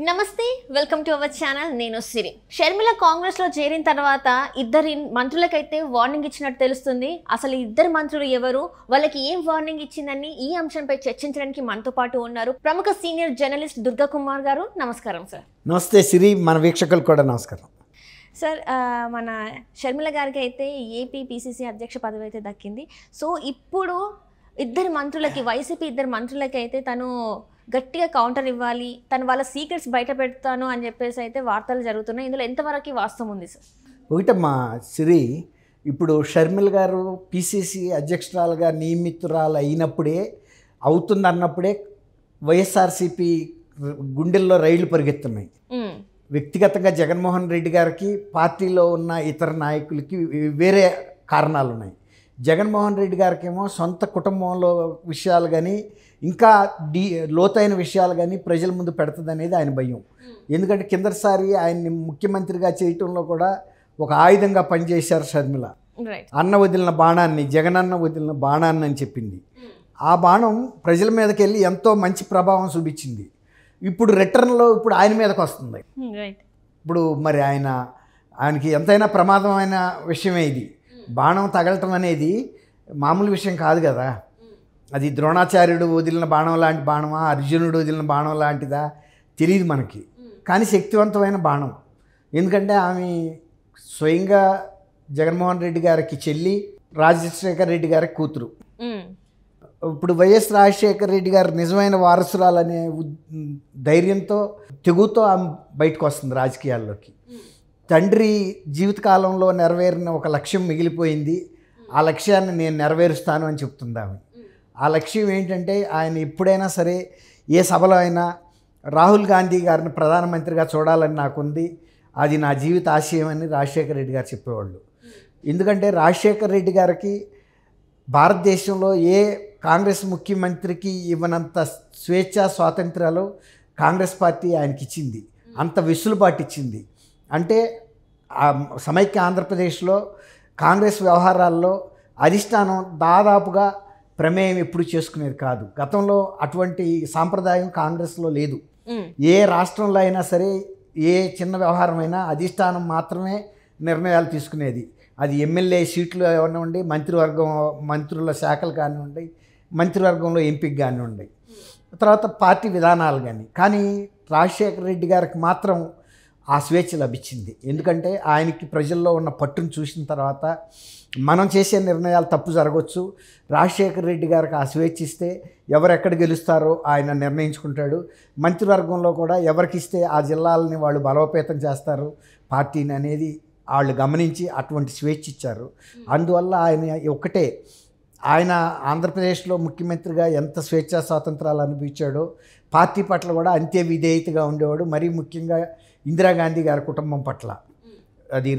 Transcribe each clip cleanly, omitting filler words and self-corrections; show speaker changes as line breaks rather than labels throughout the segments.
నమస్తే welcome to our channel. నేను సిరి. షర్మిల కాంగ్రెస్ లో చేరిన తర్వాత ఇద్దరి మంత్రులకైతే వార్నింగ్ ఇచ్చినట్టు తెలుస్తుంది. అసలు ఇద్దరు మంత్రులు ఎవరు, వాళ్ళకి ఏం వార్నింగ్ ఇచ్చిందని ఈ అంశంపై చర్చించడానికి మనతో పాటు ఉన్నారు ప్రముఖ సీనియర్ జర్నలిస్ట్ దుర్గా కుమార్ గారు. నమస్కారం సార్.
నమస్తే సిరి, మన వీక్షకులు కూడా నమస్కారం
సార్. మన షర్మిల గారికి అయితే ఏపీ పిసిసి అధ్యక్ష పదవి అయితే దక్కింది. సో ఇప్పుడు ఇద్దరు మంత్రులకి, వైసీపీ ఇద్దరు మంత్రులకి అయితే తను గట్టిగా కౌంటర్ ఇవ్వాలి, తను వాళ్ళ సీక్రెట్స్ బయట పెడతాను అని చెప్పేసి అయితే వార్తలు జరుగుతున్నాయి. ఇందులో ఎంతవరకు వాస్తవం ఉంది సార్?
ఒకటమ్మా సిరి, ఇప్పుడు షర్మిల గారు పిసిసి అధ్యక్షురాలుగా నియమితురాలు అయినప్పుడే, అవుతుందన్నప్పుడే వైఎస్ఆర్సీపీ గుండెల్లో రైళ్లు పరిగెత్తున్నాయి. వ్యక్తిగతంగా జగన్మోహన్ రెడ్డి గారికి, పార్టీలో ఉన్న ఇతర నాయకులకి వేరే కారణాలు ఉన్నాయి. జగన్మోహన్ రెడ్డి గారికేమో సొంత కుటుంబంలో విషయాలు కానీ, ఇంకా లోతైన విషయాలు కానీ ప్రజల ముందు పెడుతుంది అనేది ఆయన భయం. ఎందుకంటే కిందసారి ఆయన్ని ముఖ్యమంత్రిగా చేయటంలో కూడా ఒక ఆయుధంగా పనిచేశారు షర్మిల. అన్న వదిలిన బాణాన్ని, జగనన్న వదిలిన బాణాన్ని అని చెప్పింది. ఆ బాణం ప్రజల మీదకి వెళ్ళి ఎంతో మంచి ప్రభావం చూపించింది. ఇప్పుడు రిటర్న్లో ఇప్పుడు ఆయన మీదకి వస్తుంది. ఇప్పుడు మరి ఆయనకి ఎంతైనా ప్రమాదమైన విషయమే ఇది. బాణం తగలటం అనేది మామూలు విషయం కాదు కదా. అది ద్రోణాచార్యుడు వదిలిన బాణం లాంటి బాణమా, అర్జునుడు వదిలిన బాణం లాంటిదా తెలియదు మనకి. కానీ శక్తివంతమైన బాణం. ఎందుకంటే ఆమె స్వయంగా జగన్మోహన్ రెడ్డి గారికి చెల్లి, రాజశేఖర రెడ్డి గారికి కూతురు. ఇప్పుడు వైఎస్ రాజశేఖర రెడ్డి గారు నిజమైన వారసురాలనే ధైర్యంతో, తెగుతో ఆమె బయటకు వస్తుంది రాజకీయాల్లోకి. తండ్రి జీవితకాలంలో నెరవేరిన ఒక లక్ష్యం మిగిలిపోయింది. ఆ లక్ష్యాన్ని నేను నెరవేరుస్తాను అని చెప్తుంది ఆమె. ఆ లక్ష్యం ఏంటంటే, ఆయన ఎప్పుడైనా సరే ఏ సభలో అయినా రాహుల్ గాంధీ గారిని ప్రధానమంత్రిగా చూడాలని నాకుంది, అది నా జీవిత ఆశయం అని రాజశేఖర రెడ్డి గారు చెప్పేవాళ్ళు. ఎందుకంటే రాజశేఖర రెడ్డి గారికి భారతదేశంలో ఏ కాంగ్రెస్ ముఖ్యమంత్రికి ఇవ్వనంత స్వేచ్ఛ స్వాతంత్రాలు కాంగ్రెస్ పార్టీ ఆయనకి ఇచ్చింది. అంత వెసులుబాటు ఇచ్చింది. అంటే సమైక్య ఆంధ్రప్రదేశ్లో కాంగ్రెస్ వ్యవహారాల్లో అధిష్టానం దాదాపుగా ప్రమేయం ఎప్పుడు చేసుకునేది కాదు. గతంలో అటువంటి సాంప్రదాయం కాంగ్రెస్లో లేదు. ఏ రాష్ట్రంలో అయినా సరే ఏ చిన్న వ్యవహారమైనా అధిష్టానం మాత్రమే నిర్ణయాలు తీసుకునేది. అది ఎమ్మెల్యే సీట్లు కానివ్వండి, మంత్రుల శాఖలు కానివ్వండి, మంత్రివర్గంలో ఎంపిక కానివ్వండి, తర్వాత పార్టీ విధానాలు కానీ రాజశేఖర రెడ్డి గారికి మాత్రం ఆ స్వేచ్ఛ లభించింది. ఎందుకంటే ఆయనకి ప్రజల్లో ఉన్న పట్టును చూసిన తర్వాత మనం చేసే నిర్ణయాలు తప్పు జరగవచ్చు. రాజశేఖర రెడ్డి గారికి ఆ స్వేచ్ఛ ఇస్తే ఎవరెక్కడ గెలుస్తారో ఆయన నిర్ణయించుకుంటాడు. మంత్రివర్గంలో కూడా ఎవరికి ఇస్తే ఆ జిల్లాలని వాళ్ళు బలోపేతం చేస్తారు పార్టీని అనేది వాళ్ళు గమనించి అటువంటి స్వేచ్ఛ ఇచ్చారు. అందువల్ల ఆయన ఆంధ్రప్రదేశ్లో ముఖ్యమంత్రిగా ఎంత స్వేచ్ఛా స్వాతంత్రాలు అనుభవించాడో పార్టీ పట్ల కూడా అంతే విధేయతగా ఉండేవాడు. మరీ ముఖ్యంగా ఇందిరాగాంధీ గారి కుటుంబం పట్ల, అది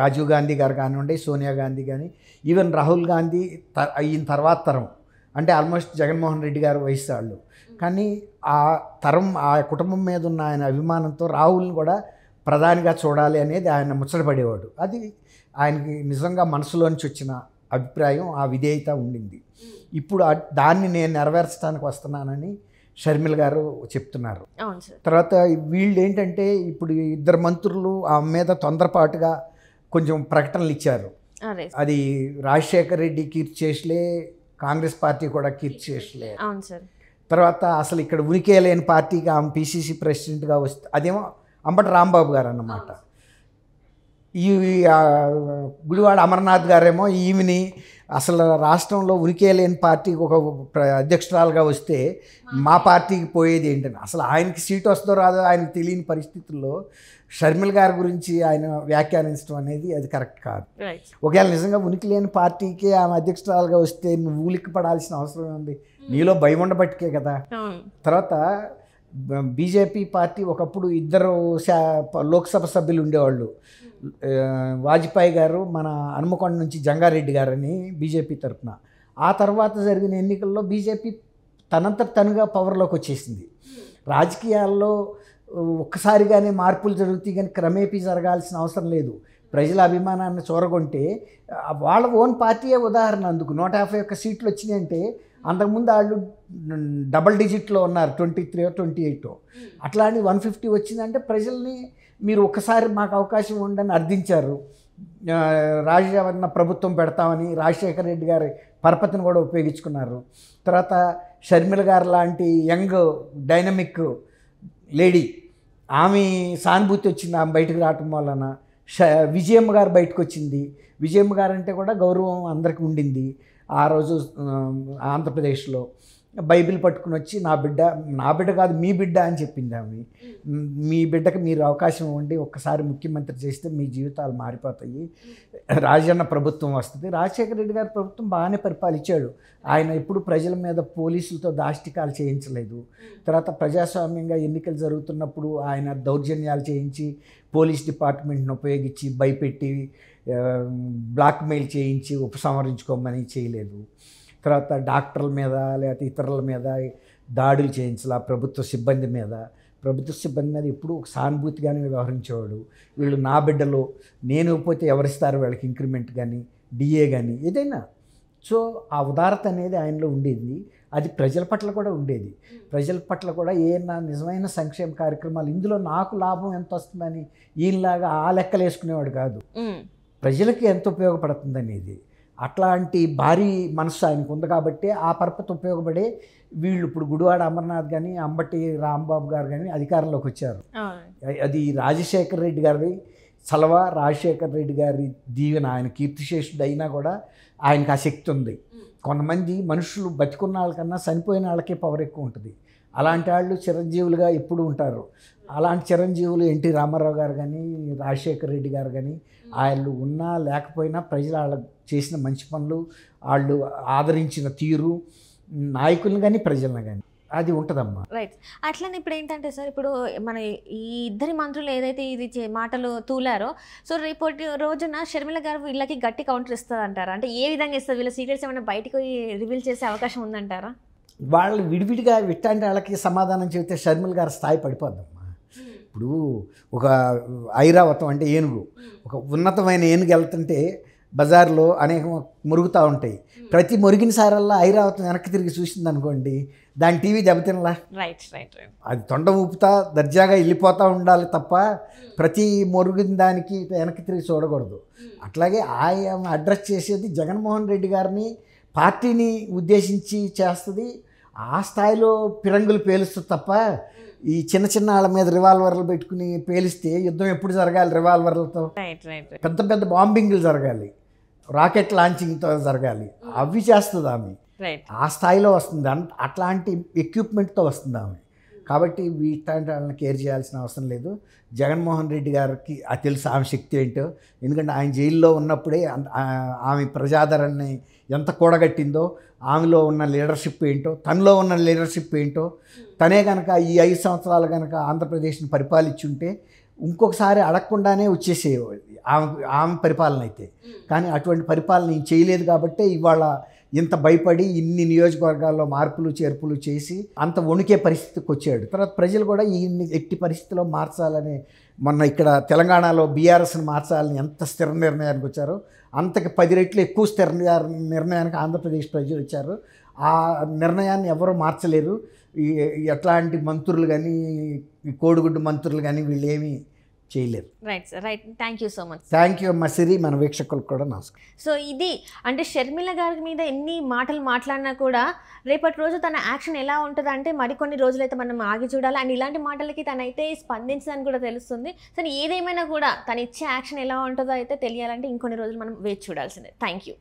రాజీవ్ గాంధీ గారు కానివ్వండి, సోనియా గాంధీ కానీ, ఈవెన్ రాహుల్ గాంధీ అయిన తర్వాత తరం, అంటే ఆల్మోస్ట్ జగన్మోహన్ రెడ్డి గారు వయసు వాళ్ళు. కానీ ఆ తరం, ఆ కుటుంబం మీద ఉన్న ఆయన అభిమానంతో రాహుల్ని కూడా ప్రధానిగా చూడాలి అనేది ఆయన ముచ్చటపడేవాడు. అది ఆయనకి నిజంగా మనసులోంచి వచ్చిన అభిప్రాయం, ఆ విధేయత ఉండింది. ఇప్పుడు దాన్ని నేను నెరవేర్చడానికి వస్తున్నానని షర్మిల గారు చెప్తున్నారు. తర్వాత వీళ్ళు ఏంటంటే, ఇప్పుడు ఇద్దరు మంత్రులు ఆమె మీద తొందరపాటుగా కొంచెం ప్రకటనలు ఇచ్చారు. అది రాజశేఖర రెడ్డి కీర్తి చేసలే, కాంగ్రెస్ పార్టీ కూడా కీర్తి చేసలే. తర్వాత అసలు ఇక్కడ ఉనికే లేని పార్టీకి ఆమె పిసిసి ప్రెసిడెంట్గా వస్తే, అదేమో అంబటి రాంబాబు గారు అన్నమాట. ఈ గుడివాడ అమర్నాథ్ గారేమో ఈమెని అసలు రాష్ట్రంలో ఉనికే లేని పార్టీకి ఒక అధ్యక్షురాలుగా వస్తే మా పార్టీకి పోయేది ఏంటని, అసలు ఆయనకి సీటు వస్తుందో రాదో ఆయనకు తెలియని పరిస్థితుల్లో షర్మిల గారి గురించి ఆయన వ్యాఖ్యానించడం అనేది అది కరెక్ట్ కాదు. ఒకవేళ నిజంగా ఉనికి లేని పార్టీకి ఆమె అధ్యక్షురాలుగా వస్తే నువ్వు ఉలిక్కి పడాల్సిన అవసరం ఉంది, నీలో భయం ఉండబట్టికే కదా. తర్వాత బీజేపీ పార్టీ ఒకప్పుడు ఇద్దరు లోక్సభ సభ్యులు ఉండేవాళ్ళు. వాజ్పేయి గారు, మన హనుమకొండ నుంచి జంగారెడ్డి గారని బీజేపీ తరఫున. ఆ తర్వాత జరిగిన ఎన్నికల్లో బీజేపీ తనంతట తనుగా పవర్లోకి వచ్చేసింది. రాజకీయాల్లో ఒక్కసారిగానే మార్పులు జరుగుతాయి, కానీ క్రమేపీ జరగాల్సిన అవసరం లేదు. ప్రజల అభిమానాన్ని చూరగొంటే వాళ్ళ ఓన్ పార్టీయే ఉదాహరణ. అందుకు 151 సీట్లు వచ్చినాయంటే అంతకుముందు వాళ్ళు డబల్ డిజిట్లో ఉన్నారు, 23 28. అట్లా అని 150 వచ్చిందంటే ప్రజల్ని మీరు ఒక్కసారి మాకు అవకాశం ఉండని అర్థించారు. రాజవరణ ప్రభుత్వం పెడతామని రాజశేఖర రెడ్డి గారి పరపతిని కూడా ఉపయోగించుకున్నారు. తర్వాత షర్మిల గారు లాంటి యంగ్ డైనమిక్ లేడీ, ఆమె సానుభూతి వచ్చింది ఆమె బయటకు రావటం వలన. విజయమ్మ గారు బయటకు వచ్చింది. విజయమ్మ గారు అంటే కూడా గౌరవం అందరికీ ఉండింది. ఆ రోజు ఆంధ్రప్రదేశ్లో బైబిల్ పట్టుకుని వచ్చి నా బిడ్డ కాదు మీ బిడ్డ అని చెప్పింది ఆమె. మీ బిడ్డకి మీరు అవకాశం ఇవ్వండి, ఒక్కసారి ముఖ్యమంత్రి చేస్తే మీ జీవితాలు మారిపోతాయి, రాజన్న ప్రభుత్వం వస్తుంది. రాజశేఖర రెడ్డి గారి ప్రభుత్వం బాగానే పరిపాలించాడు. ఆయన ఎప్పుడు ప్రజల మీద పోలీసులతో దాష్టికాలు చేయించలేదు. తర్వాత ప్రజాస్వామ్యంగా ఎన్నికలు జరుగుతున్నప్పుడు ఆయన దౌర్జన్యాలు చేయించి పోలీస్ డిపార్ట్మెంట్ని ఉపయోగించి భయపెట్టి బ్లాక్మెయిల్ చేయించి ఉపసంహరించుకోమని చేయలేదు. తర్వాత డాక్టర్ల మీద లేకపోతే ఇతరుల మీద దాడులు చేయించాల. ప్రభుత్వ సిబ్బంది మీద ఎప్పుడు ఒక సానుభూతిగానే వ్యవహరించేవాడు. వీళ్ళు నా బిడ్డలు, నేను పోతే ఎవరిస్తారు వీళ్ళకి ఇంక్రిమెంట్ కానీ డిఏ కానీ ఏదైనా. సో ఆ ఉదారత అనేది ఆయనలో ఉండేది. అది ప్రజల పట్ల కూడా ఉండేది. ప్రజల పట్ల కూడా ఏమన్నా నిజమైన సంక్షేమ కార్యక్రమాలు ఇందులో నాకు లాభం ఎంత వస్తుందని ఈయనలాగా ఆ లెక్కలు వేసుకునేవాడు కాదు. ప్రజలకి ఎంత ఉపయోగపడుతుంది అనేది అట్లాంటి భారీ మనసు ఆయనకు ఉంది. కాబట్టి ఆ పరపతి ఉపయోగపడే వీళ్ళు ఇప్పుడు గుడివాడ అమర్నాథ్ కానీ అంబటి రాంబాబు గారు కానీ అధికారంలోకి వచ్చారు. అది రాజశేఖర రెడ్డి గారి చలవ, రాజశేఖర రెడ్డి గారి దీవెన. ఆయన కీర్తిశేషుడు అయినా కూడా ఆయనకు ఆ శక్తి ఉంది. కొంతమంది మనుషులు బతికున్న వాళ్ళకన్నా చనిపోయిన వాళ్ళకే పవర్ ఎక్కువ ఉంటుంది. అలాంటి వాళ్ళు చిరంజీవులుగా ఎప్పుడు ఉంటారు. అలాంటి చిరంజీవులు ఎన్టీ రామారావు గారు కానీ రాజశేఖర రెడ్డి గారు కానీ వాళ్ళు ఉన్నా లేకపోయినా ప్రజలు వాళ్ళకు చేసిన మంచి పనులు, వాళ్ళు ఆదరించిన తీరు, నాయకులను కానీ ప్రజలను కానీ అది ఉంటుందమ్మా.
రైట్. అట్లనే ఇప్పుడు ఏంటంటే సార్, ఇప్పుడు మన ఈ ఇద్దరి మంత్రులు ఏదైతే ఇది మాటలు తూలారో, సో రేపటి రోజున షర్మిల గారు వీళ్ళకి గట్టి కౌంటర్ ఇస్తుంది అంటారా? అంటే ఏ విధంగా ఇస్తుంది? వీళ్ళ సీక్రెట్స్ ఏమైనా బయటకు రివీల్ చేసే అవకాశం ఉందంటారా?
వాళ్ళు విడివిడిగా విట్టాంటి వాళ్ళకి సమాధానం చెబితే షర్మిల గారి స్థాయి పడిపోద్దమ్మా. ఇప్పుడు ఒక ఐరావతం అంటే ఏనుగు, ఒక ఉన్నతమైన ఏనుగు వెళ్తుంటే బజార్లో అనేక మురుగుతూ ఉంటాయి. ప్రతి మురిగిన సారల్లా ఐరావతం వెనక్కి తిరిగి చూసింది అనుకోండి, దాని టీవీ దెబ్బతినలా.
Right right right.
అది తొండ ఊపుతా దర్జాగా వెళ్ళిపోతూ ఉండాలి తప్ప ప్రతి మురిగిన దానికి వెనక్కి తిరిగి చూడకూడదు. అట్లాగే ఆయన అడ్రస్ చేసేది జగన్మోహన్ రెడ్డి గారిని, పార్టీని ఉద్దేశించి చేస్తుంది. ఆ స్థాయిలో పిరంగులు పేలుస్తుంది తప్ప ఈ చిన్న చిన్న వాళ్ళ మీద రివాల్వర్లు పెట్టుకుని పేలిస్తే యుద్ధం ఎప్పుడు జరగాలి? రివాల్వర్లతో పెద్ద పెద్ద బాంబింగ్లు జరగాలి, రాకెట్ లాంచింగ్తో జరగాలి. అవి చేస్తుంది ఆమె. ఆ స్థాయిలో వస్తుంది. అట్లాంటి ఎక్విప్మెంట్తో వస్తుంది ఆమె. కాబట్టి వీటాంటి వాళ్ళని కేర్ చేయాల్సిన అవసరం లేదు. జగన్మోహన్ రెడ్డి గారికి అది తెలుసు ఆమె శక్తి ఏంటో. ఎందుకంటే ఆయన జైల్లో ఉన్నప్పుడే ఆమె ప్రజాదరణని ఎంత కూడగట్టిందో, ఆమెలో ఉన్న లీడర్షిప్ ఏంటో, తనలో ఉన్న లీడర్షిప్ ఏంటో, తనే కనుక ఈ 5 సంవత్సరాలు కనుక ఆంధ్రప్రదేశ్ని పరిపాలించుంటే ఇంకొకసారి అడగకుండానే వచ్చేసేవాడు ఆమె పరిపాలన అయితే. కానీ అటువంటి పరిపాలన ఏం చేయలేదు కాబట్టే ఇవాళ ఇంత భయపడి ఇన్ని నియోజకవర్గాల్లో మార్పులు చేర్పులు చేసి అంత వణికే పరిస్థితికి వచ్చాడు. తర్వాత ప్రజలు కూడా ఈ ఎట్టి పరిస్థితిలో మార్చాలని, మొన్న ఇక్కడ తెలంగాణలో బీఆర్ఎస్ని మార్చాలని ఎంత స్థిర నిర్ణయానికి వచ్చారో అంతకి 10 రెట్లు ఎక్కువ స్థిర నిర్ణయానికి ఆంధ్రప్రదేశ్ ప్రజలు వచ్చారు. ఆ నిర్ణయాన్ని ఎవరూ మార్చలేరు. ఎట్లాంటి మంత్రులు కానీ, కోడిగుడ్డు మంత్రులు కానీ వీళ్ళు ఏమీ చేయలేరు.
Right sir, right. Thank you so much.
Thank you అమ్మ సిరి, మన వీక్షకులకు కూడా నమస్కారం.
సో ఇది అంటే షర్మిల గారి మీద ఎన్ని మాటలు మాట్లాడినా కూడా రేపటి రోజు తన యాక్షన్ ఎలా ఉంటుంది అంటే మరికొన్ని రోజులైతే మనం ఆగి చూడాలి. అండ్ ఇలాంటి మాటలకి తనైతే స్పందించదని కూడా తెలుస్తుంది. సో ఏదేమైనా కూడా తను ఇచ్చే యాక్షన్ ఎలా ఉంటుందో అయితే తెలియాలంటే ఇంకొన్ని రోజులు మనం వేచి చూడాల్సిందే. Thank you.